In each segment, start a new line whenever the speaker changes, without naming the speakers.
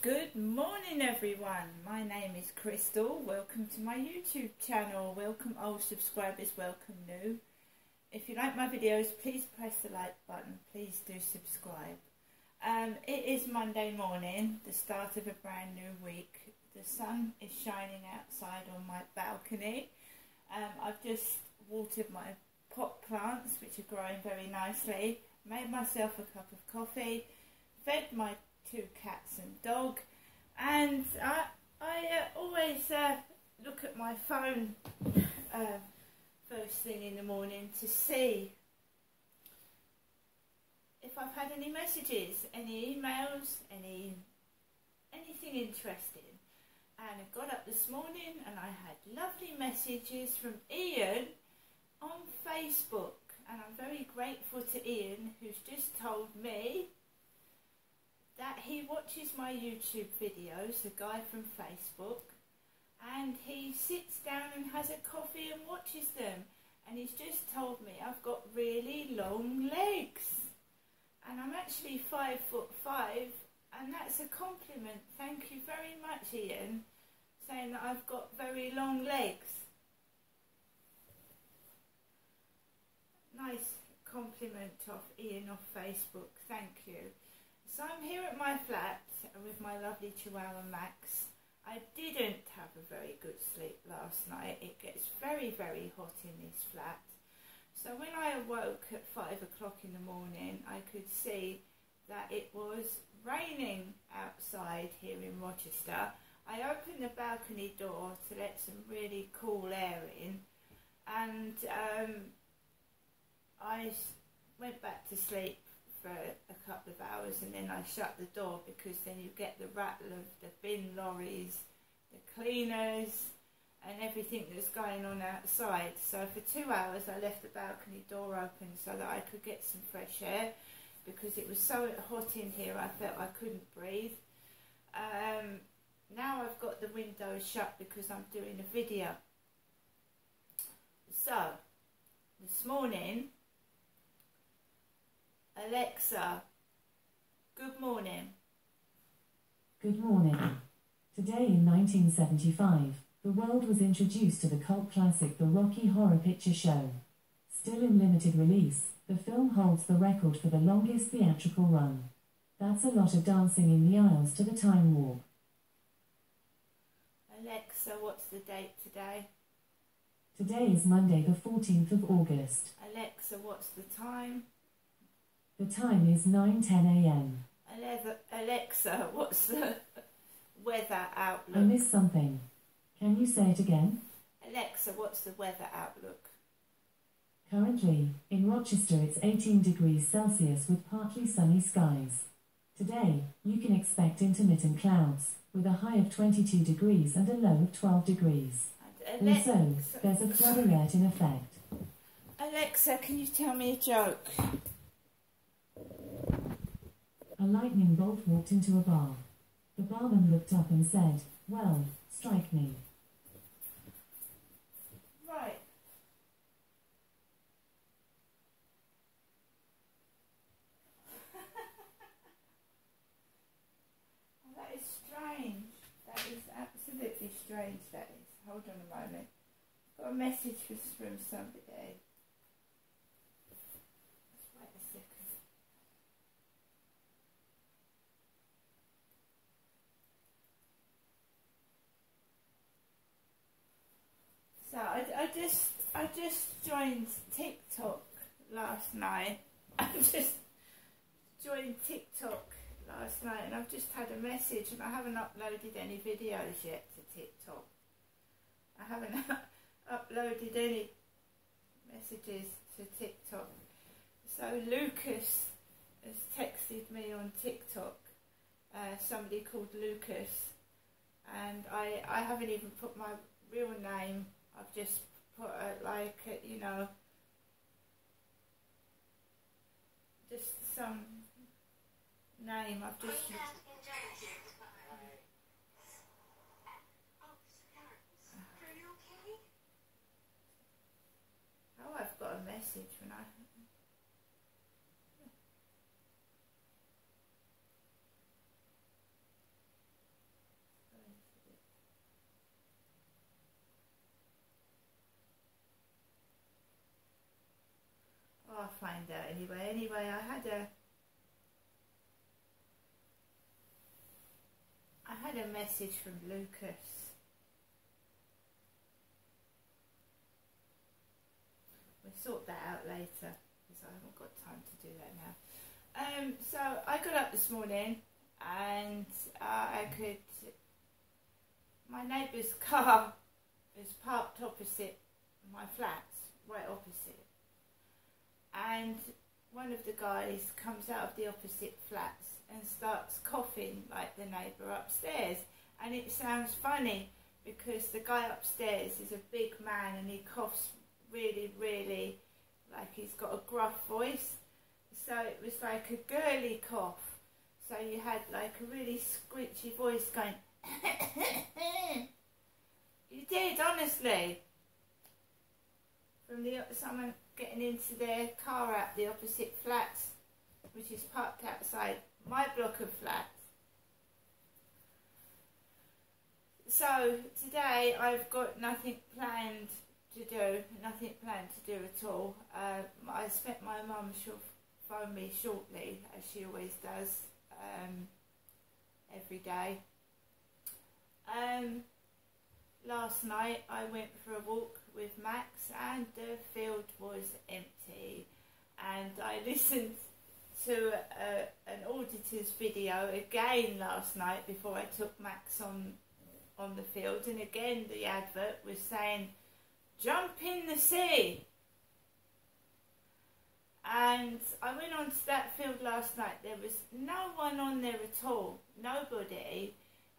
Good morning everyone, my name is Crystal. Welcome to my YouTube channel. Welcome old subscribers, welcome new. If you like my videos, please press the like button, please do subscribe. It is Monday morning, the start of a brand new week. The sun is shining outside on my balcony. I've just watered my pot plants, which are growing very nicely, made myself a cup of coffee, fed my 2 cats and dog, and I always look at my phone first thing in the morning to see if I've had any messages, any emails, anything interesting. And I got up this morning and I had lovely messages from Ian on Facebook, and I'm very grateful to Ian, who's just told me that he watches my YouTube videos, the guy from Facebook, and he sits down and has a coffee and watches them. And he's just told me I've got really long legs, and I'm actually 5'5", and that's a compliment. Thank you very much, Ian, saying that I've got very long legs. Nice compliment off Ian off Facebook, thank you. So I'm here at my flat with my lovely Chihuahua Max. I didn't have a very good sleep last night. It gets very, very hot in this flat. So when I awoke at 5 o'clock in the morning, I could see that it was raining outside here in Rochester. I opened the balcony door to let some really cool air in, and I went back to sleep for a couple of hours, and then I shut the door because then you get the rattle of the bin lorries, the cleaners and everything that's going on outside. So for 2 hours I left the balcony door open so that I could get some fresh air, because it was so hot in here I felt I couldn't breathe. Now I've got the windows shut because I'm doing a video. So this morning, Alexa, good morning.
Good morning. Today in 1975, the world was introduced to the cult classic The Rocky Horror Picture Show. Still in limited release, the film holds the record for the longest theatrical run. That's a lot of dancing in the aisles to the Time Warp.
Alexa, what's the date today?
Today is Monday the 14th of August.
Alexa, what's the time?
The time is 9:10 a.m.
Alexa, what's the weather outlook?
I missed something. Can you say it again?
Alexa, what's the weather outlook?
Currently, in Rochester it's 18 degrees Celsius with partly sunny skies. Today, you can expect intermittent clouds, with a high of 22 degrees and a low of 12 degrees. Also, there's a flood alert in effect.
Alexa, can you tell me a joke?
A lightning bolt walked into a bar. The barman looked up and said, "Well, strike me."
Right. Oh, that is strange. That is absolutely strange, that is. Hold on a moment. Got a message from somebody. Let's wait a second. So I just joined TikTok last night. I just joined TikTok last night, and I've just had a message, and I haven't uploaded any videos yet to TikTok. I haven't uploaded any messages to TikTok. So Lucas has texted me on TikTok, somebody called Lucas, and I haven't even put my real name. I've just put you know, just some name. I've just. Oh, I've got a message when I. find out anyway. Anyway, I had a message from Lucas. We'll sort that out later because I haven't got time to do that now. So I got up this morning and my neighbour's car is parked opposite my flats, right opposite. And one of the guys comes out of the opposite flats and starts coughing like the neighbour upstairs. And it sounds funny because the guy upstairs is a big man and he coughs really, really, like he's got a gruff voice. So it was like a girly cough. So you had like a really screechy voice going, you did, honestly. From someone getting into their car out the opposite flats, which is parked outside my block of flats. So today I've got nothing planned to do at all. I expect my mum she'll phone me shortly, as she always does, every day. Last night I went for a walk with Max and the field was empty, and I listened to an auditor's video again last night before I took Max on the field, and again the advert was saying jump in the sea. And I went on to that field last night. There was no one on there at all, nobody,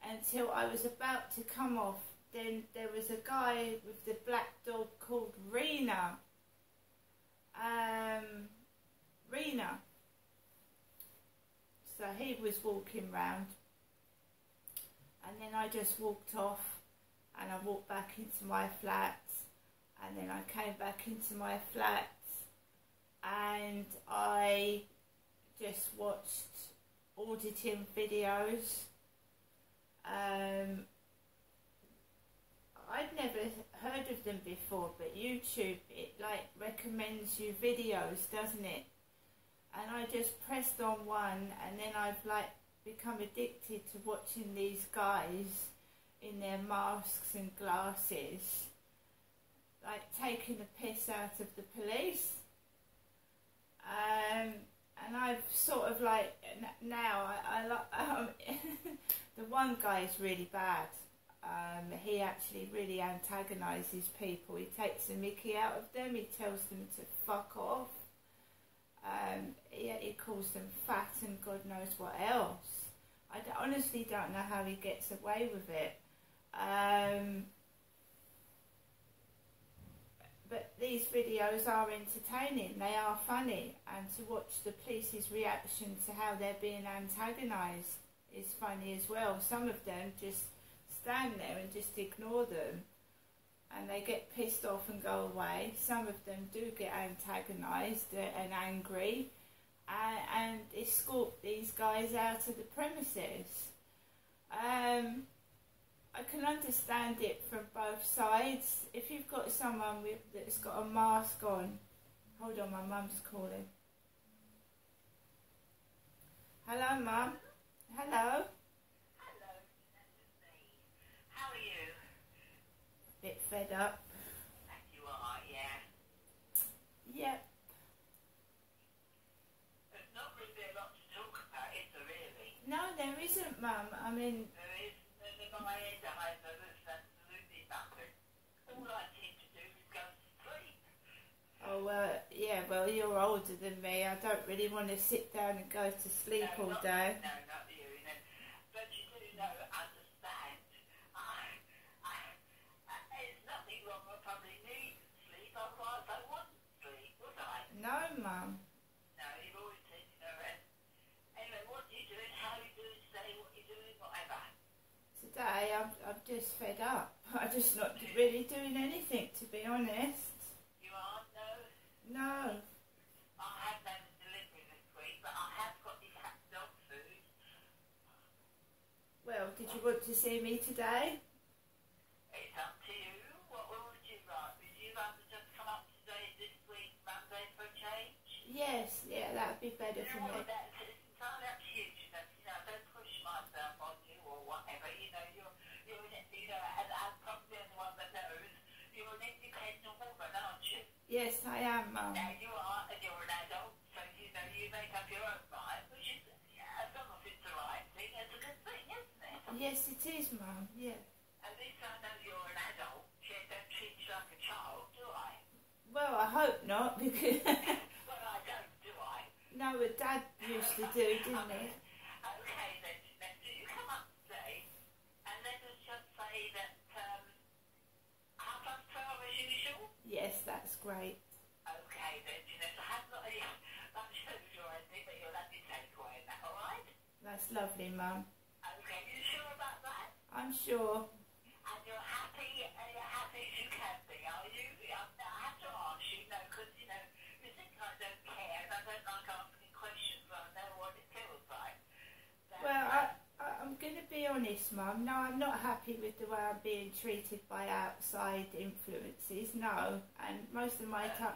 until I was about to come off. Then there was a guy with the black dog called Rena. So he was walking round. And then I just walked off and I walked back into my flat. And then I came back into my flat and I just watched auditing videos. I'd never heard of them before, but YouTube, it like recommends you videos, doesn't it? And I just pressed on one, and then I've like become addicted to watching these guys in their masks and glasses, like taking the piss out of the police. And I've sort of like, now, the one guy is really bad. He actually really antagonises people. He takes the mickey out of them. He tells them to fuck off. He calls them fat and God knows what else. I honestly don't know how he gets away with it. But these videos are entertaining. They are funny. And to watch the police's reaction to how they're being antagonised is funny as well. Some of them just stand there and just ignore them and they get pissed off and go away. Some of them do get antagonised and angry and escort these guys out of the premises. I can understand it from both sides. If you've got someone that's got a mask on, hold on, my mum's calling. Hello, Mum. Hello. Bit fed up.
You are, yeah.
Yep.
There's not really a lot to talk about, is there really?
No, there isn't, Mum. I mean...
There is. There's my head over, that's absolutely nothing. All I seem to do is go to sleep.
Oh, yeah, well, you're older than me. I don't really want to sit down and go to sleep all day.
No, not you. No. But you do know, understand. There's nothing wrong. I probably need sleep. Otherwise, I wouldn't sleep, would I?
No, Mum.
No, you've always said, you know, anyway, what are you doing? How are you doing today? What are you doing? Whatever.
Today, I'm just fed up. I'm just not really doing anything, to be honest.
You are? No?
No.
I have done delivery this week, but I have got this dog food.
Well, did you want to see me today?
It's up to you. What would you like? Would you like to just come up today, this week, Monday, for a change?
Yes, yeah, that would be better
You
for
know
me.
what, that's, it's entirely up to you, don't push myself on you or whatever, you're probably the one that knows, you're an independent woman, aren't you?
Yes, I am, Mum.
Now you are, and you're an adult, so you make up your own mind, which is, as long as it's the right thing, it's a good thing, isn't it?
Yes, it is, Mum, yeah.
At least I know you're an adult, I don't treat you like a child, do I?
Well, I hope not, because...
Well, I don't, do I?
No, but Dad used to do, didn't he?
Okay, then, do you come up today, and let us just say that, 12:30 as usual?
Yes, that's great.
Okay, then, I haven't got any lunch food or anything, but you'll have your takeaway and that, alright?
That's lovely, Mum.
Okay, you sure about that?
I'm sure.
And you're happy as you can be, are you? I have to ask you, because, you think I don't care, and I don't like asking questions, but I know what it feels like.
Well, I'm going to be honest, Mum. No, I'm not happy with the way I'm being treated by outside influences. No, and most of my time,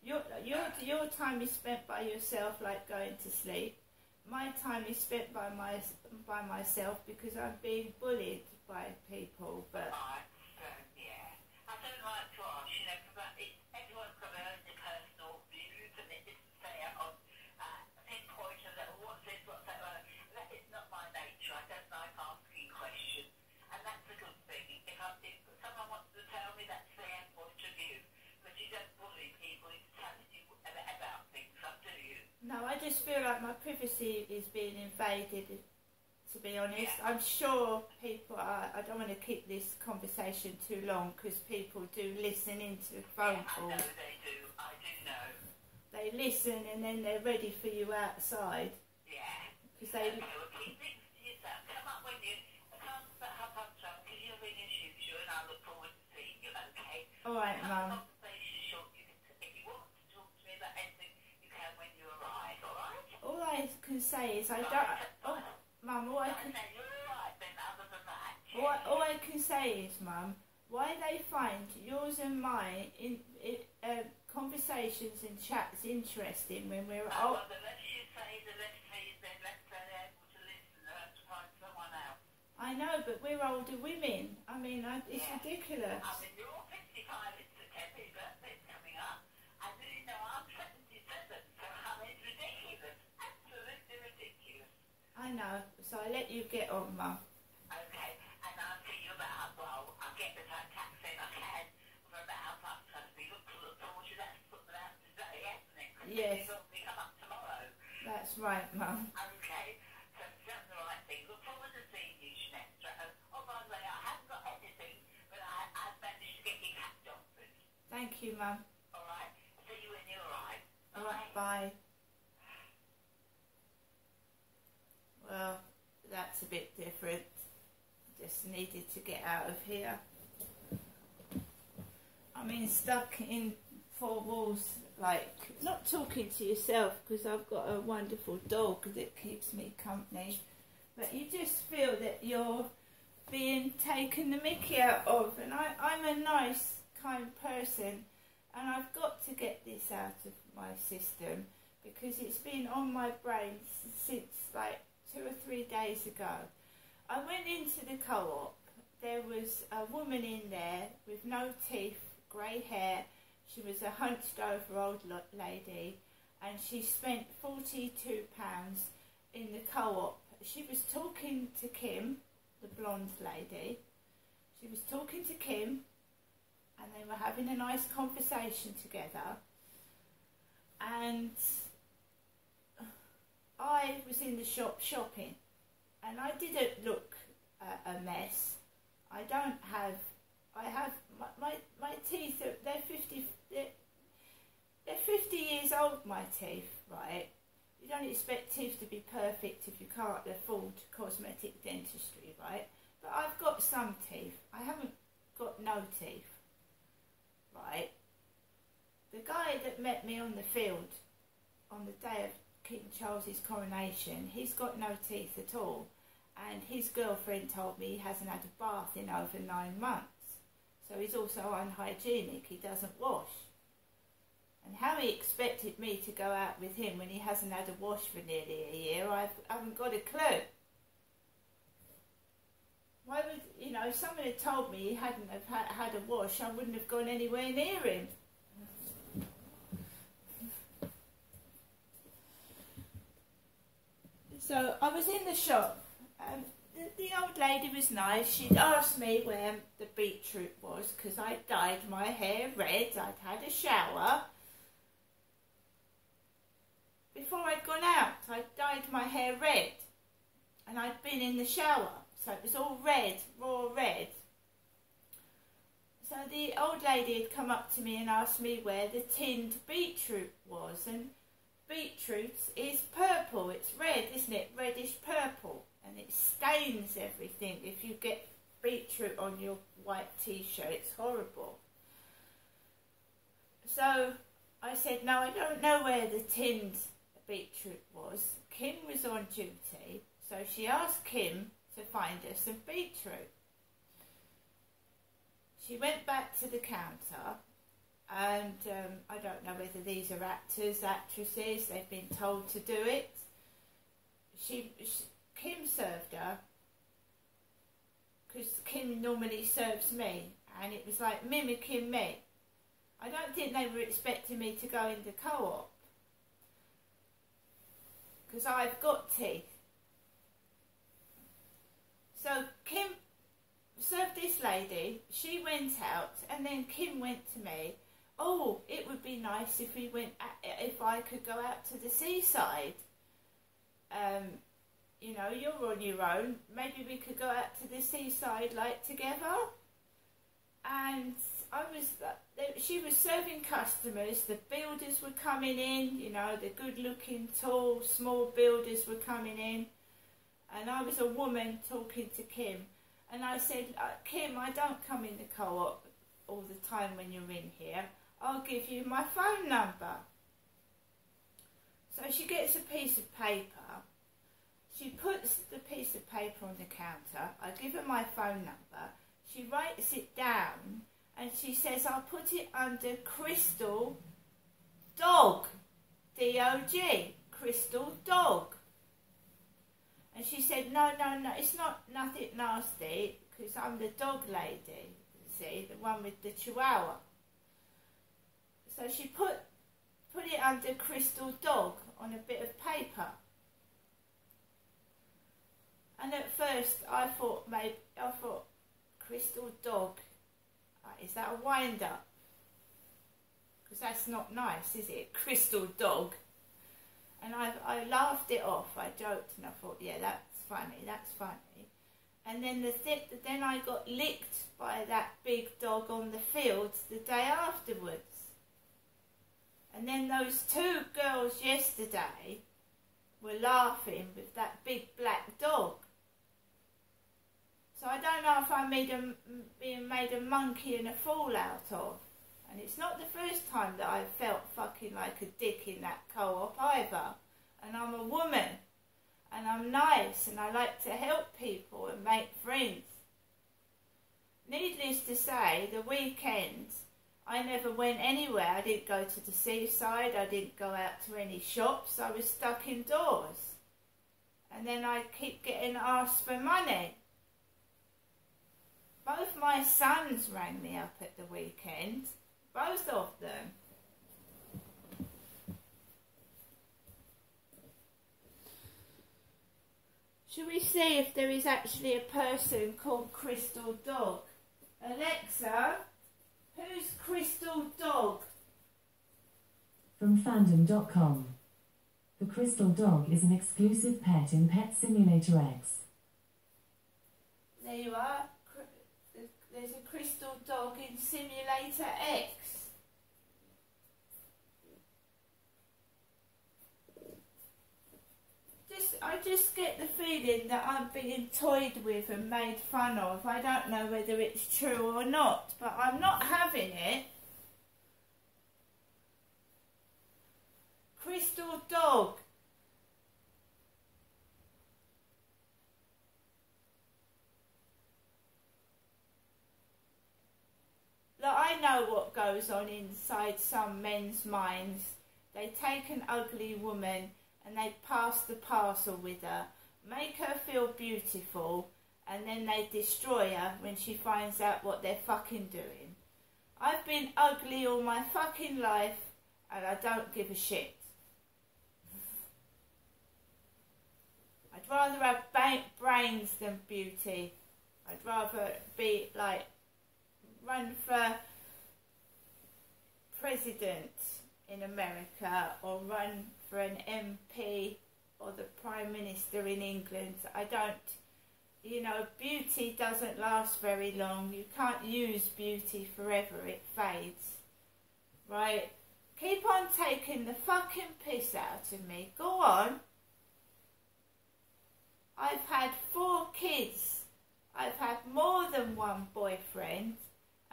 No.
your time is spent by yourself, like going to sleep. My time is spent by myself because I'm being bullied by people. But
Yeah. I don't like to ask, because everyone's got their own personal views, and it isn't fair on pinpoint and what's this, what's that. That is not my nature. I don't like asking questions, and that's a good thing. If someone wants to tell me, that's their point of view, but you don't bully people into telling you about things, do you?
no, I just feel like my privacy is being invaded. To be honest,
Yeah.
I'm sure people are. I don't want to keep this conversation too long because people do listen into phone
I
calls.
know they do. I do know.
They listen and then they're ready for you outside
Yeah.
because they.
Okay, well, keep things to yourself. Come up when you come about 12:30 because you're ring as usual, and I look forward to seeing you. Okay.
All right, Mum.
Conversation short. If you want to talk to me about anything, you can when you arrive. All right.
All I can say is I don't. Oh, Mum, all I can.
Then you're all right. Then other than that.
All I can say is, Mum, why they find yours and mine in conversations and chats interesting when we're old.
Well, the less you say, the less they're able to listen. They'll have to find someone else.
I know, but we're older women. I mean, it's ridiculous.
I mean, you're all 55. It's the 10th birthday coming up. I didn't know I'm 77. So it's ridiculous. Absolutely ridiculous.
I know, so I let you get on, Mum.
Okay, and I'll see you about, I'll get the taxi if I can for about 12:30. Look forward to that, put that out today, hasn't it?
Yes.
It's got to come up tomorrow.
That's right, Mum.
Okay, so you've done the right thing. Look forward to seeing you, Jeanette. Oh, by the way, I haven't got anything, but I've managed to get your cat doctored.
Thank you, Mum.
All right, see you when you arrive.
All right, bye. Well, that's a bit different. Just needed to get out of here. I mean, stuck in four walls, like, not talking to yourself because I've got a wonderful dog that keeps me company, but you just feel that you're being taken the mickey out of, and I'm a nice, kind person, and I've got to get this out of my system because it's been on my brain since like 2 or 3 days ago. I went into the co-op. There was a woman in there with no teeth, grey hair. She was a hunched over old lady, and she spent £42 in the co-op. She was talking to Kim, the blonde lady. She was talking to Kim, and they were having a nice conversation together. And I was in the shop shopping, and I didn't look a mess. I have my teeth. They're 50 years old. My teeth, right? You don't expect teeth to be perfect if you can't afford cosmetic dentistry, right? But I've got some teeth. I haven't got no teeth, right? The guy that met me on the field on the day of King Charles's coronation, he's got no teeth at all, and his girlfriend told me he hasn't had a bath in over 9 months, so he's also unhygienic. He doesn't wash. And how he expected me to go out with him when he hasn't had a wash for nearly a year, I haven't got a clue. Why would, if someone had told me he hadn't have had a wash, I wouldn't have gone anywhere near him. So I was in the shop. The old lady was nice. She'd asked me where the beetroot was because I'd dyed my hair red. I'd had a shower. Before I'd gone out, I'd dyed my hair red. And I'd been in the shower. So it was all red, raw red. So the old lady had come up to me and asked me where the tinned beetroot was. And beetroot is purple. It's red, isn't it? Reddish purple. And it stains everything if you get beetroot on your white t-shirt. It's horrible. So I said, no, I don't know where the tinned beetroot was. Kim was on duty, so she asked Kim to find her some beetroot. She went back to the counter, and I don't know whether these are actors, actresses, they've been told to do it. Kim served her, because Kim normally serves me, and it was like mimicking me. I don't think they were expecting me to go in the co-op, because I've got teeth. So Kim served this lady, she went out, and then Kim went to me, oh, it would be nice if I could go out to the seaside. You're on your own, maybe we could go out to the seaside like together. And she was serving customers, the builders were coming in, the good looking, tall, small builders were coming in. And I was a woman talking to Kim. And I said, Kim, I don't come in the co-op all the time when you're in here. I'll give you my phone number. So she gets a piece of paper. She puts the piece of paper on the counter. I give her my phone number. She writes it down. And she says, I'll put it under Crystal Dog. D-O-G. Crystal Dog. And she said, no, it's nothing nasty, because I'm the dog lady, see, the one with the chihuahua. So she put it under Crystal Dog on a bit of paper. And at first I thought Crystal Dog, is that a wind-up? Because that's not nice, is it? Crystal Dog. And I laughed it off, I joked, and I thought, yeah, that's funny. And then then I got licked by that big dog on the fields the day afterwards. And then those two girls yesterday were laughing with that big black dog. So I don't know if I'm being made a monkey and a fool out of. And it's not the first time that I've felt fucking like a dick in that co-op either. And I'm a woman. And I'm nice. And I like to help people and make friends. Needless to say, the weekend, I never went anywhere. I didn't go to the seaside. I didn't go out to any shops. I was stuck indoors. And then I keep getting asked for money. Both my sons rang me up at the weekend. Both of them. Shall we see if there is actually a person called Crystal Dog? Alexa, who's Crystal Dog?
From fandom.com. The Crystal Dog is an exclusive pet in Pet Simulator X.
There you are. There's a Crystal Dog in Simulator X. I just get the feeling that I'm being toyed with and made fun of. I don't know whether it's true or not, but I'm not having it. Crystal Dog. Look, I know what goes on inside some men's minds. They take an ugly woman and they pass the parcel with her, make her feel beautiful, and then they destroy her when she finds out what they're fucking doing. I've been ugly all my fucking life and I don't give a shit. I'd rather have brains than beauty. I'd rather be like, run for president in America or run for an MP or the Prime Minister in England. I don't, you know, beauty doesn't last very long. You can't use beauty forever, it fades. Right? Keep on taking the fucking piss out of me. Go on. I've had 4 kids. I've had more than one boyfriend.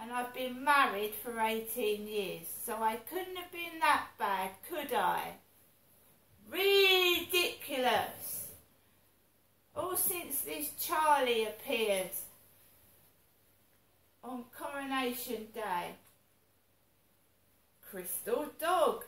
And I've been married for 18 years. So I couldn't have been that bad, could I? Ridiculous. All since this Charlie appeared on Coronation Day. Crystal Dog.